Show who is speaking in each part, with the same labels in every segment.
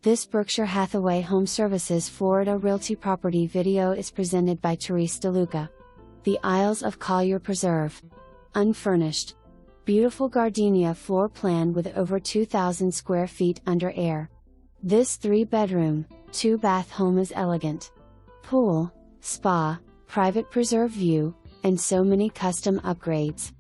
Speaker 1: This Berkshire Hathaway HomeServices Florida Realty property video is presented by Therese DeLuca. The Isles of Collier Preserve. Unfurnished. Beautiful Gardenia floor plan with over 2,000 square feet under air. This 3-bedroom, 2-bath home is elegant. Pool, spa, private preserve view, and so many custom upgrades.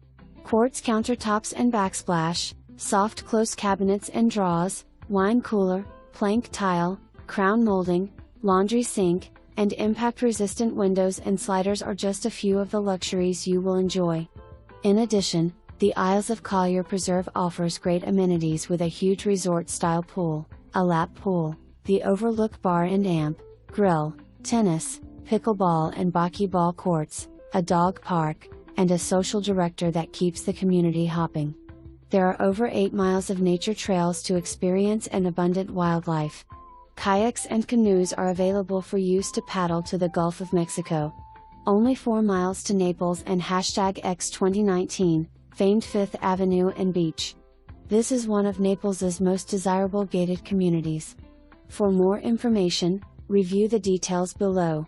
Speaker 1: Quartz countertops and backsplash, soft close cabinets and drawers, wine cooler, plank tile, crown molding, laundry sink, and impact-resistant windows and sliders are just a few of the luxuries you will enjoy. In addition, the Isles of Collier Preserve offers great amenities with a huge resort-style pool, a lap pool, the Overlook Bar and amp, grill, tennis, pickleball and boccie ball courts, a dog park, and a social director that keeps the community hopping. There are over 8 miles of nature trails to experience and abundant wildlife. Kayaks and canoes are available for use to paddle to the Gulf of Mexico. Only 4 miles to Naples and #X 2019, famed 5th Avenue and Beach. This is one of Naples's most desirable gated communities. For more information, review the details below.